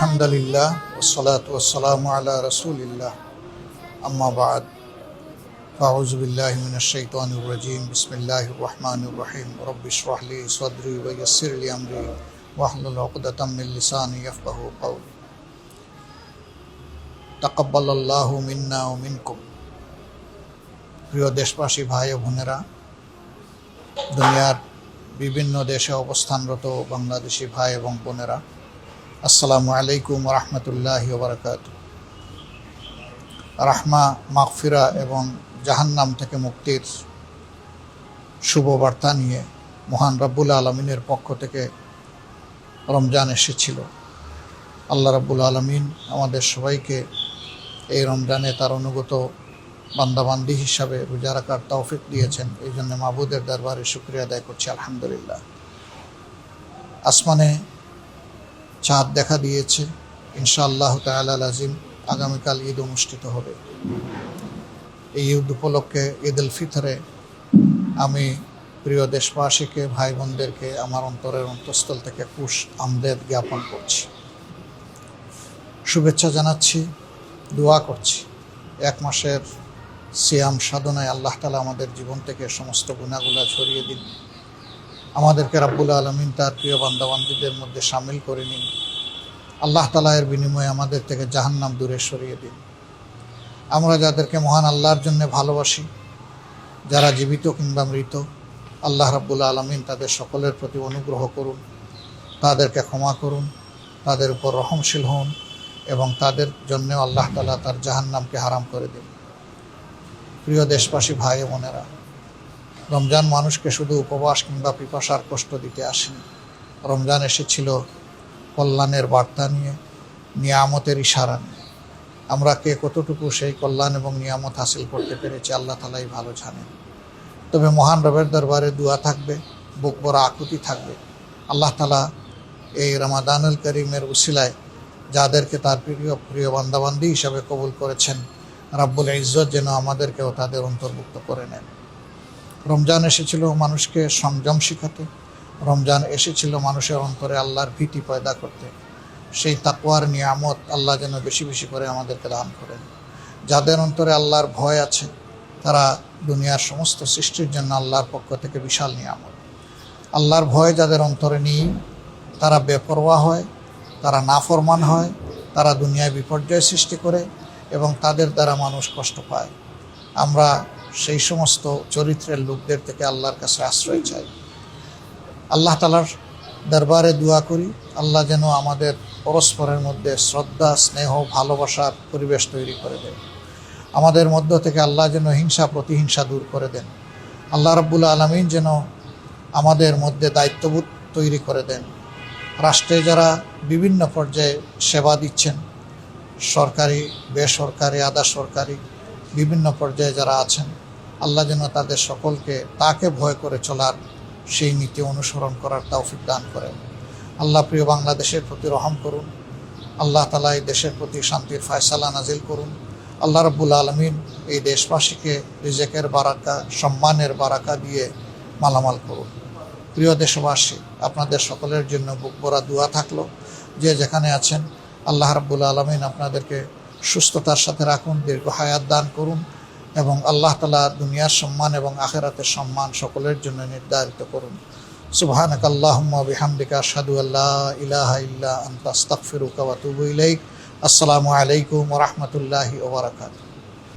আলহামদুলিল্লাহ ওয়াসসালাতু ওয়াসসালামু আলা রাসূলিল্লাহ আম্মা বা'দ ফাউযু বিল্লাহি মিনাশ শাইতানির রাজীম বিসমিল্লাহির রহমানির রহিম রব্বি ইশরাহ লি সাদরি ওয়া ইয়াসসির লি আমরি ওয়াহলুল উকদাতাম মিন লিসানি ইয়াফকাহু কওলি তাকাব্বালাল্লাহু মিন্না ওয়া মিনকুম। প্রিয় দেশবাসী ভাই ও বোনেরা, দুনিয়ার বিভিন্ন দেশে অবস্থানরত বাংলাদেশি ভাই এবং বোনেরা, আসসালামু আলাইকুম রহমতুল্লাহি ওয়া বারাকাতুহু। রাহমা, মাগফিরা এবং জাহান্নাম থেকে মুক্তির শুভ বার্তা নিয়ে মহান রব্বুল আলমিনের পক্ষ থেকে রমজান এসেছিল। আল্লাহ রব্বুল আলমিন আমাদের সবাইকে এই রমজানে তার অনুগত বান্দাবান্দি হিসাবে রোজা রাখার তৌফিক দিয়েছেন। এই জন্য মাবুদের দরবারে শুকরিয়া আদায় করছি, আলহামদুলিল্লাহ। আসমানে চাঁদ দেখা দিয়েছে, ইনশাআল্লাহ তাআলা লাজিম আগামীকাল ঈদ অনুষ্ঠিত হবে। এই ঈদ উপলক্ষে ঈদ উল ফিতরে আমি প্রিয় দেশবাসীকে, ভাই বোনদেরকে আমার অন্তরের অন্তঃস্থল থেকে খুশ আমদেদ জ্ঞাপন করছি, শুভেচ্ছা জানাচ্ছি, দোয়া করছি। এক মাসের সিয়াম সাধনায় আল্লাহ তাআলা আমাদের জীবন থেকে সমস্ত গুনাহগুলো ঝরিয়ে দিন। আমাদেরকে রাব্বুল আলামিন তার প্রিয় বান্দাবান্দীদের মধ্যে শামিল করে নিন। আল্লাহ তাআলা এর বিনিময়ে আমাদের থেকে জাহান্নাম দূরে সরিয়ে দিন। আমরা যাদেরকে মহান আল্লাহর জন্য ভালোবাসি, যারা জীবিত কিংবা মৃত, আল্লাহ রাব্বুল আলামিন তাদের সকলের প্রতি অনুগ্রহ করুন, তাদেরকে ক্ষমা করুন, তাদের উপর রহমশীল হন এবং তাদের জন্য আল্লাহ তাআলা তার জাহান্নামকে হারাম করে দিন। প্রিয় দেশবাসী ভাই ও বোনেরা, রমজান মানুষকে শুধু উপবাস কিংবা পিপাসার কষ্ট দিতে আসেনি। রমজান এসেছিল কল্যাণের বার্তা নিয়ে, নিয়ামতের ইশারা নিয়ে। আমরা কে কতটুকু সেই কল্যাণ এবং নিয়ামত হাসিল করতে পেরেছি আল্লাহ তাআলাই ভালো জানেন। তবে মহান রবের দরবারে দোয়া থাকবে, বুক ভরা আকুতি থাকবে। আল্লাহ তাআলা এই রমাদানুল করিমের উসিলায় যাদেরকে তার প্রিয় বান্দাবান্দি হিসাবে কবুল করেছেন, রাব্বুল ইজ্জত যেন আমাদেরকেও তাদের অন্তর্ভুক্ত করে নেন। রমজান এসেছিল মানুষকে সংযম শিখাতে, রমজান এসেছিল মানুষের অন্তরে আল্লাহর ভীতি পয়দা করতে। সেই তাকওয়ার নিয়ামত আল্লাহ যেন বেশি বেশি করে আমাদেরকে দান করেন। যাদের অন্তরে আল্লাহর ভয় আছে, তারা দুনিয়ার সমস্ত সৃষ্টির জন্য আল্লাহর পক্ষ থেকে বিশাল নিয়ামত। আল্লাহর ভয় যাদের অন্তরে নেই, তারা বেপরোয়া হয়, তারা নাফরমান হয়, তারা দুনিয়ায় বিপর্যয় সৃষ্টি করে এবং তাদের দ্বারা মানুষ কষ্ট পায়। আমরা সেই সমস্ত চরিত্রের লোকদের থেকে আল্লাহর কাছে আশ্রয় চাই। আল্লাহ তাআলার দরবারে দোয়া করি, আল্লাহ যেন আমাদের পরস্পরের মধ্যে শ্রদ্ধা, স্নেহ, ভালোবাসার পরিবেশ তৈরি করে দেন। আমাদের মধ্য থেকে আল্লাহ যেন হিংসা প্রতিহিংসা দূর করে দেন। আল্লাহ রাব্বুল আলামিন যেন আমাদের মধ্যে দায়িত্ববোধ তৈরি করে দেন। রাষ্ট্রে যারা বিভিন্ন পর্যায়ে সেবা দিচ্ছেন, সরকারি, বেসরকারি, আধা সরকারি, বিভিন্ন পর্যায়ে যারা আছেন, আল্লাহ যেন তাদের সকলকে তাকে ভয় করে চলার, সেই নীতি অনুসরণ করার তৌফিক দান করেন। আল্লাহ প্রিয় বাংলাদেশের প্রতি রহম করুন। আল্লাহ তাআলা এই দেশের প্রতি শান্তির ফয়সালা নাজিল করুন। আল্লাহ রাব্বুল আলামিন এই দেশবাসীকে রিজেকের বারাকা, সম্মানের বারাকা দিয়ে মালামাল করুন। প্রিয় দেশবাসী, আপনাদের সকলের জন্য বুক ভরা দোয়া থাকলো। যে যেখানে আছেন, আল্লাহ রাব্বুল আলামিন আপনাদেরকে সুস্থতার সাথে রাখুন, দীর্ঘ হায়াত দান করুন এবং আল্লাহ তাআলা দুনিয়ার সম্মান এবং আখিরাতের সম্মান সকলের জন্য নির্ধারিত করুন। সুবহানাকা আল্লাহুম্মা ওয়া বিহামদিকা আশহাদু আল্লা ইলাহা ইল্লা আনতা আস্তাগফিরুকা ওয়া আতুবু ইলাইক। আসসালামু আলাইকুম ওয়া রাহমাতুল্লাহি ওয়া বারাকাতুহু।